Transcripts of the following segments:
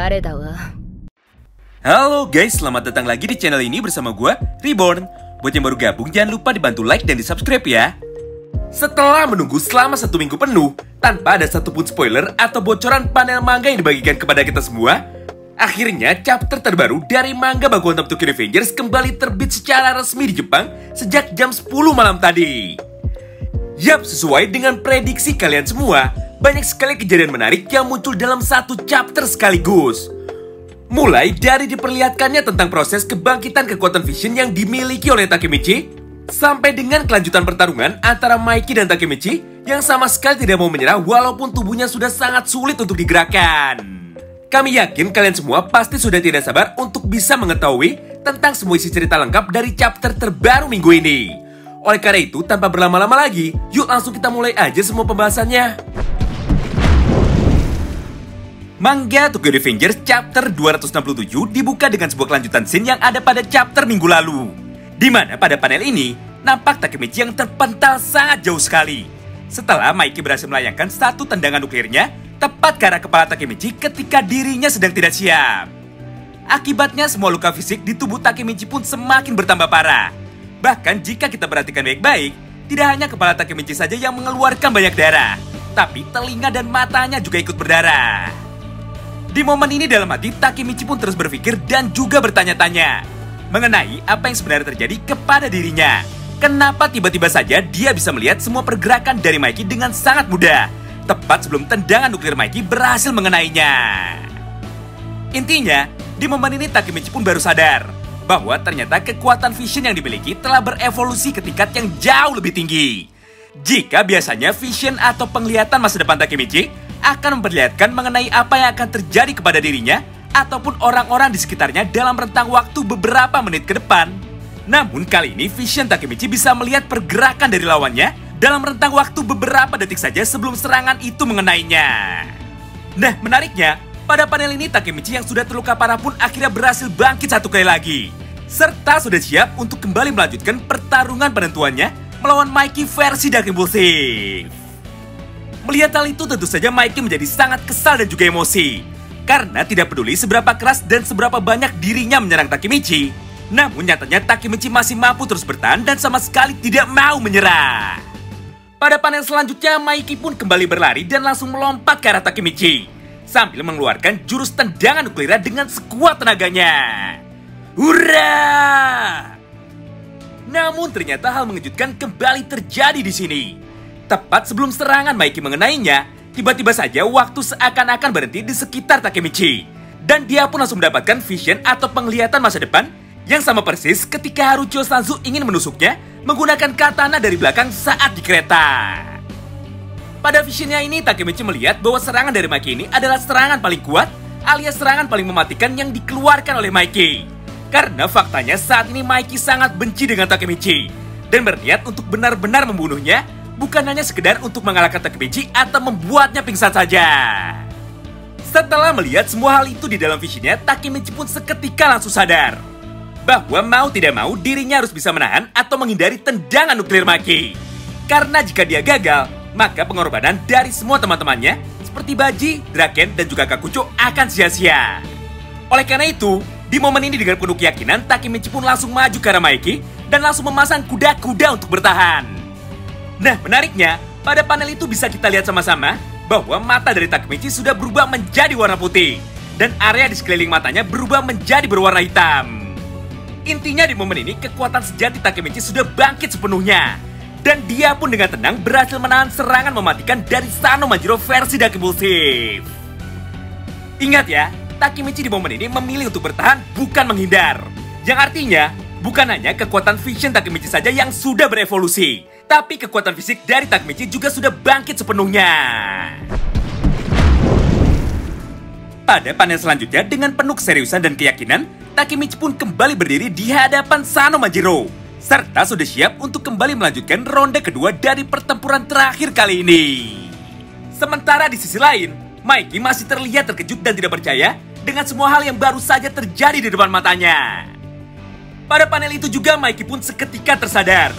れだわ。 Halo guys, selamat datang lagi di channel ini bersama gue, Reborn. Buat yang baru gabung, jangan lupa dibantu like dan di subscribe ya. Setelah menunggu selama 1 minggu penuh, tanpa ada satupun spoiler atau bocoran panel manga yang dibagikan kepada kita semua, akhirnya chapter terbaru dari manga Bakugan Top Tokyo Revengers kembali terbit secara resmi di Jepang sejak jam 10 malam tadi. Yap, sesuai dengan prediksi kalian semua, banyak sekali kejadian menarik yang muncul dalam satu chapter sekaligus. Mulai dari diperlihatkannya tentang proses kebangkitan kekuatan Vision yang dimiliki oleh Takemichi, sampai dengan kelanjutan pertarungan antara Mikey dan Takemichi yang sama sekali tidak mau menyerah walaupun tubuhnya sudah sangat sulit untuk digerakkan. Kami yakin kalian semua pasti sudah tidak sabar untuk bisa mengetahui tentang semua isi cerita lengkap dari chapter terbaru minggu ini. Oleh karena itu, tanpa berlama-lama lagi, yuk langsung kita mulai aja semua pembahasannya. Manga Tokyo Revengers chapter 267 dibuka dengan sebuah kelanjutan scene yang ada pada chapter minggu lalu. Di mana pada panel ini, nampak Takemichi yang terpental sangat jauh sekali. Setelah Mikey berhasil melayangkan satu tendangan nuklirnya tepat ke arah kepala Takemichi ketika dirinya sedang tidak siap. Akibatnya semua luka fisik di tubuh Takemichi pun semakin bertambah parah. Bahkan jika kita perhatikan baik-baik, tidak hanya kepala Takemichi saja yang mengeluarkan banyak darah, tapi telinga dan matanya juga ikut berdarah. Di momen ini dalam hati, Takemichi pun terus berpikir dan juga bertanya-tanya mengenai apa yang sebenarnya terjadi kepada dirinya. Kenapa tiba-tiba saja dia bisa melihat semua pergerakan dari Mikey dengan sangat mudah, tepat sebelum tendangan nuklir Mikey berhasil mengenainya. Intinya, di momen ini Takemichi pun baru sadar bahwa ternyata kekuatan Vision yang dimiliki telah berevolusi ke tingkat yang jauh lebih tinggi. Jika biasanya Vision atau penglihatan masa depan Takemichi akan memperlihatkan mengenai apa yang akan terjadi kepada dirinya ataupun orang-orang di sekitarnya dalam rentang waktu beberapa menit ke depan. Namun kali ini Vision Takemichi bisa melihat pergerakan dari lawannya dalam rentang waktu beberapa detik saja sebelum serangan itu mengenainya. Nah, menariknya, pada panel ini Takemichi yang sudah terluka parah pun akhirnya berhasil bangkit satu kali lagi, serta sudah siap untuk kembali melanjutkan pertarungan penentuannya melawan Mikey versi Dark Impulsive. Melihat hal itu tentu saja Mikey menjadi sangat kesal dan juga emosi, karena tidak peduli seberapa keras dan seberapa banyak dirinya menyerang Takemichi, namun nyatanya Takemichi masih mampu terus bertahan dan sama sekali tidak mau menyerah. Pada panel selanjutnya, Mikey pun kembali berlari dan langsung melompat ke arah Takemichi sambil mengeluarkan jurus tendangan nuklirnya dengan sekuat tenaganya. Hurrah! Namun ternyata hal mengejutkan kembali terjadi di sini. Tepat sebelum serangan Mikey mengenainya, tiba-tiba saja waktu seakan-akan berhenti di sekitar Takemichi. Dan dia pun langsung mendapatkan Vision atau penglihatan masa depan yang sama persis ketika Harucho Sanzu ingin menusuknya menggunakan katana dari belakang saat di kereta. Pada Visionnya ini, Takemichi melihat bahwa serangan dari Mikey ini adalah serangan paling kuat alias serangan paling mematikan yang dikeluarkan oleh Mikey. Karena faktanya saat ini Mikey sangat benci dengan Takemichi dan berniat untuk benar-benar membunuhnya, bukan hanya sekedar untuk mengalahkan Takemichi atau membuatnya pingsan saja. Setelah melihat semua hal itu di dalam Visionnya, Takemichi pun seketika langsung sadar bahwa mau tidak mau dirinya harus bisa menahan atau menghindari tendangan nuklir Mikey. Karena jika dia gagal, maka pengorbanan dari semua teman-temannya seperti Baji, Draken, dan juga Kakucho akan sia-sia. Oleh karena itu, di momen ini dengan penuh keyakinan, Takemichi pun langsung maju ke arah Mikey dan langsung memasang kuda-kuda untuk bertahan. Nah, menariknya, pada panel itu bisa kita lihat sama-sama bahwa mata dari Takemichi sudah berubah menjadi warna putih dan area di sekeliling matanya berubah menjadi berwarna hitam. Intinya di momen ini kekuatan sejati Takemichi sudah bangkit sepenuhnya dan dia pun dengan tenang berhasil menahan serangan mematikan dari Sano Majiro versi Dark Impulsive. Ingat ya, Takemichi di momen ini memilih untuk bertahan bukan menghindar, yang artinya bukan hanya kekuatan Vision Takemichi saja yang sudah berevolusi, tapi kekuatan fisik dari Takemichi juga sudah bangkit sepenuhnya. Pada panel selanjutnya, dengan penuh keseriusan dan keyakinan, Takemichi pun kembali berdiri di hadapan Sano Majiro, serta sudah siap untuk kembali melanjutkan ronde kedua dari pertempuran terakhir kali ini. Sementara di sisi lain, Mikey masih terlihat terkejut dan tidak percaya dengan semua hal yang baru saja terjadi di depan matanya. Pada panel itu juga Mikey pun seketika tersadar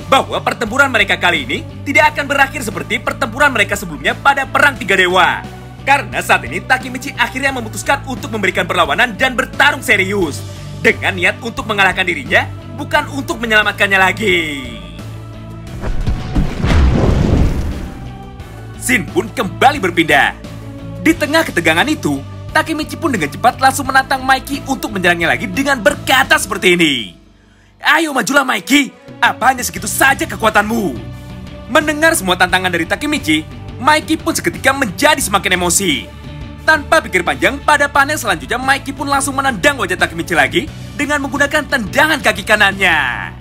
bahwa pertempuran mereka kali ini tidak akan berakhir seperti pertempuran mereka sebelumnya pada Perang Tiga Dewa, Karena saat ini Takemichi akhirnya memutuskan untuk memberikan perlawanan dan bertarung serius dengan niat untuk mengalahkan dirinya, bukan untuk menyelamatkannya lagi. Scene pun kembali berpindah. Di tengah ketegangan itu, Takemichi pun dengan cepat langsung menantang Mikey untuk menyerangnya lagi dengan berkata seperti ini. Ayo majulah Mikey, apa hanya segitu saja kekuatanmu? Mendengar semua tantangan dari Takemichi, Mikey pun seketika menjadi semakin emosi. Tanpa pikir panjang, pada panel selanjutnya Mikey pun langsung menendang wajah Takemichi lagi dengan menggunakan tendangan kaki kanannya.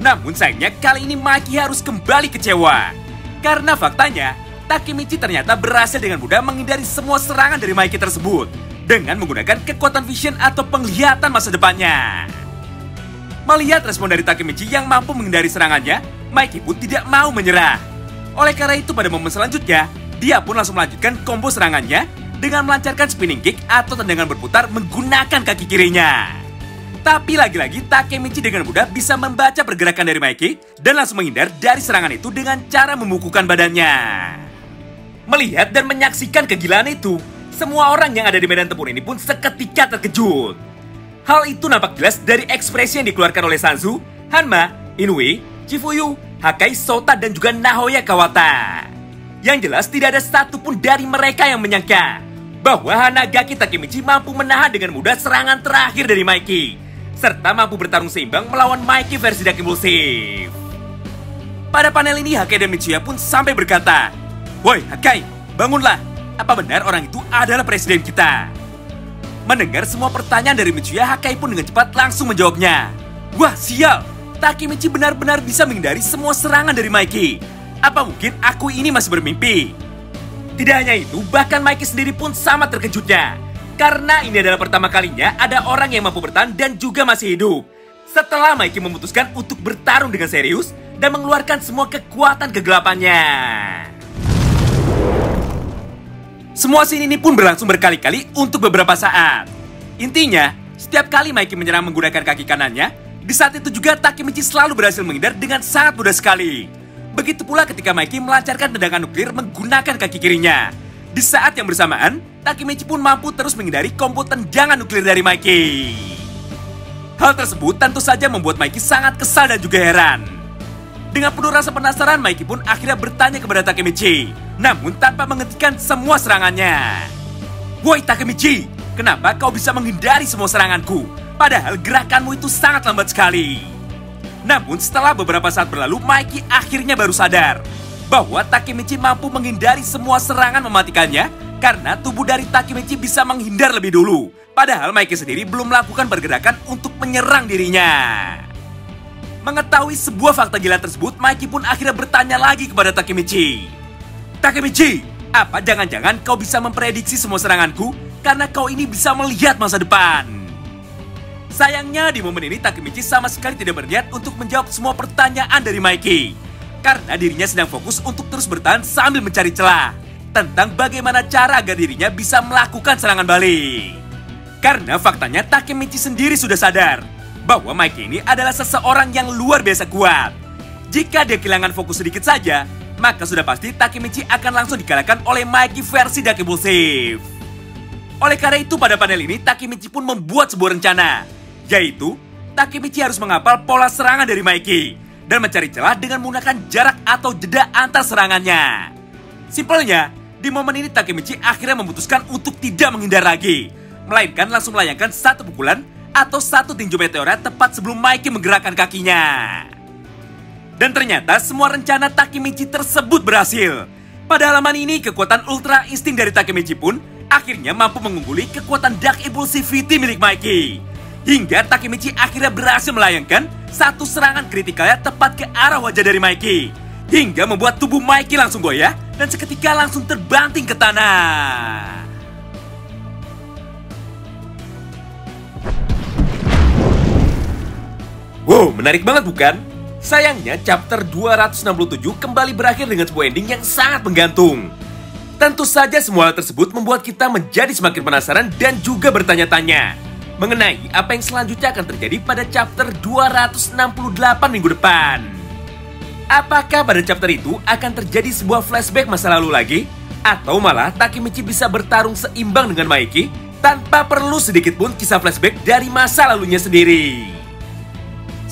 Namun sayangnya kali ini Mikey harus kembali kecewa. Karena faktanya, Takemichi ternyata berhasil dengan mudah menghindari semua serangan dari Mikey tersebut dengan menggunakan kekuatan vision atau penglihatan masa depannya. Melihat respon dari Takemichi yang mampu menghindari serangannya, Mikey pun tidak mau menyerah. Oleh karena itu pada momen selanjutnya, dia pun langsung melanjutkan combo serangannya dengan melancarkan spinning kick atau tendangan berputar menggunakan kaki kirinya. Tapi lagi-lagi Takemichi dengan mudah bisa membaca pergerakan dari Mikey dan langsung menghindar dari serangan itu dengan cara membukukan badannya. Melihat dan menyaksikan kegilaan itu, semua orang yang ada di medan tempur ini pun seketika terkejut. Hal itu nampak jelas dari ekspresi yang dikeluarkan oleh Sanzu, Hanma, Inoue, Chifuyu, Hakai, Sota, dan juga Nahoya Kawata. Yang jelas tidak ada satupun dari mereka yang menyangka bahwa Hanagaki Takemichi mampu menahan dengan mudah serangan terakhir dari Mikey, serta mampu bertarung seimbang melawan Mikey versi Dark Impulsive. Pada panel ini Hakai dan Mitsuya pun sampai berkata, "Woi Hakai, bangunlah, apa benar orang itu adalah presiden kita?" Mendengar semua pertanyaan dari Mitsuya, Hakai pun dengan cepat langsung menjawabnya. "Wah sial, Takemichi benar-benar bisa menghindari semua serangan dari Mikey. Apa mungkin aku ini masih bermimpi?" Tidak hanya itu, bahkan Mikey sendiri pun sama terkejutnya. Karena ini adalah pertama kalinya ada orang yang mampu bertahan dan juga masih hidup. Setelah Mikey memutuskan untuk bertarung dengan serius dan mengeluarkan semua kekuatan kegelapannya. Semua scene ini pun berlangsung berkali-kali untuk beberapa saat. Intinya, setiap kali Mikey menyerang menggunakan kaki kanannya, di saat itu juga Takemichi selalu berhasil menghindar dengan sangat mudah sekali. Begitu pula ketika Mikey melancarkan tendangan nuklir menggunakan kaki kirinya. Di saat yang bersamaan, Takemichi pun mampu terus menghindari combo tendangan nuklir dari Mikey. Hal tersebut tentu saja membuat Mikey sangat kesal dan juga heran. Dengan penuh rasa penasaran, Mikey pun akhirnya bertanya kepada Takemichi, namun tanpa menghentikan semua serangannya. "Woi Takemichi, kenapa kau bisa menghindari semua seranganku? Padahal gerakanmu itu sangat lambat sekali." Namun setelah beberapa saat berlalu, Mikey akhirnya baru sadar bahwa Takemichi mampu menghindari semua serangan mematikannya karena tubuh dari Takemichi bisa menghindar lebih dulu. Padahal Mikey sendiri belum melakukan pergerakan untuk menyerang dirinya. Mengetahui sebuah fakta gila tersebut, Mikey pun akhirnya bertanya lagi kepada Takemichi. "Takemichi, apa jangan-jangan kau bisa memprediksi semua seranganku karena kau ini bisa melihat masa depan?" Sayangnya di momen ini Takemichi sama sekali tidak berniat untuk menjawab semua pertanyaan dari Mikey. Karena dirinya sedang fokus untuk terus bertahan sambil mencari celah tentang bagaimana cara agar dirinya bisa melakukan serangan balik. Karena faktanya Takemichi sendiri sudah sadar bahwa Mikey ini adalah seseorang yang luar biasa kuat. Jika dia kehilangan fokus sedikit saja, maka sudah pasti Takemichi akan langsung dikalahkan oleh Mikey versi Dark Impulsive. Oleh karena itu pada panel ini Takemichi pun membuat sebuah rencana, yaitu Takemichi harus menghafal pola serangan dari Mikey dan mencari celah dengan menggunakan jarak atau jeda antar serangannya. Simpelnya, di momen ini Takemichi akhirnya memutuskan untuk tidak menghindar lagi, melainkan langsung melayangkan satu pukulan atau satu tinju meteora tepat sebelum Mikey menggerakkan kakinya. Dan ternyata semua rencana Takemichi tersebut berhasil. Pada halaman ini kekuatan ultra insting dari Takemichi pun akhirnya mampu mengungguli kekuatan Dark Impulsivity milik Mikey. Hingga Takemichi akhirnya berhasil melayangkan satu serangan kritikalnya tepat ke arah wajah dari Mikey. Hingga membuat tubuh Mikey langsung goyah dan seketika langsung terbanting ke tanah. Wow, menarik banget bukan? Sayangnya chapter 267 kembali berakhir dengan sebuah ending yang sangat menggantung. Tentu saja semua hal tersebut membuat kita menjadi semakin penasaran dan juga bertanya-tanya mengenai apa yang selanjutnya akan terjadi pada chapter 268 minggu depan. Apakah pada chapter itu akan terjadi sebuah flashback masa lalu lagi? Atau malah Takemichi bisa bertarung seimbang dengan Maiki tanpa perlu sedikit pun kisah flashback dari masa lalunya sendiri.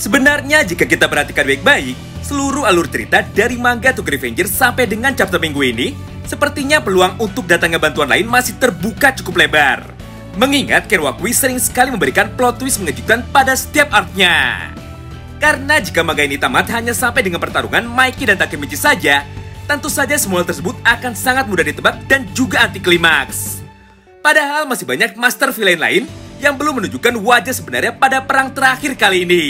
Sebenarnya jika kita perhatikan baik-baik, seluruh alur cerita dari manga Tokyo Revengers sampai dengan chapter minggu ini, sepertinya peluang untuk datangnya bantuan lain masih terbuka cukup lebar. Mengingat Kerwakui sering sekali memberikan plot twist mengejutkan pada setiap arc-nya. Karena jika manga ini tamat hanya sampai dengan pertarungan Maiki dan Takemichi saja, tentu saja semua tersebut akan sangat mudah ditebak dan juga anti klimaks. Padahal masih banyak master villain lain yang belum menunjukkan wajah sebenarnya pada perang terakhir kali ini.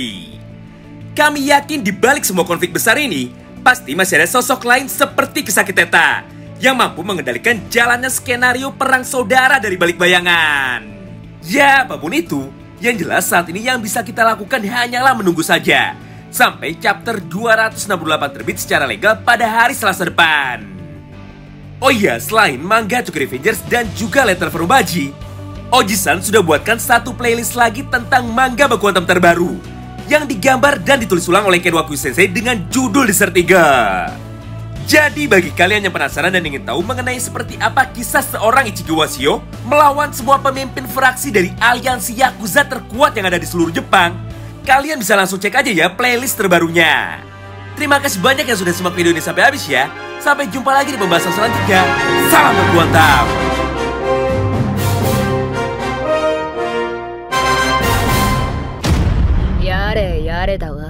Kami yakin di balik semua konflik besar ini, pasti masih ada sosok lain seperti Kisaki Teta yang mampu mengendalikan jalannya skenario perang saudara dari balik bayangan. Ya, apapun itu, yang jelas saat ini yang bisa kita lakukan hanyalah menunggu saja sampai chapter 268 terbit secara legal pada hari Selasa depan. Oh iya, selain manga Tokyo Revengers dan juga Letter from Baji, Oji-san sudah buatkan satu playlist lagi tentang manga Baku Hantam terbaru yang digambar dan ditulis ulang oleh Ken Wakui Sensei dengan judul Desert Eagle. Jadi bagi kalian yang penasaran dan ingin tahu mengenai seperti apa kisah seorang Ichigo Washio melawan semua pemimpin fraksi dari aliansi Yakuza terkuat yang ada di seluruh Jepang, kalian bisa langsung cek aja ya playlist terbarunya. Terima kasih banyak yang sudah simak video ini sampai habis ya. Sampai jumpa lagi di pembahasan selanjutnya. Salam Baku Hantam. やれやれだわ。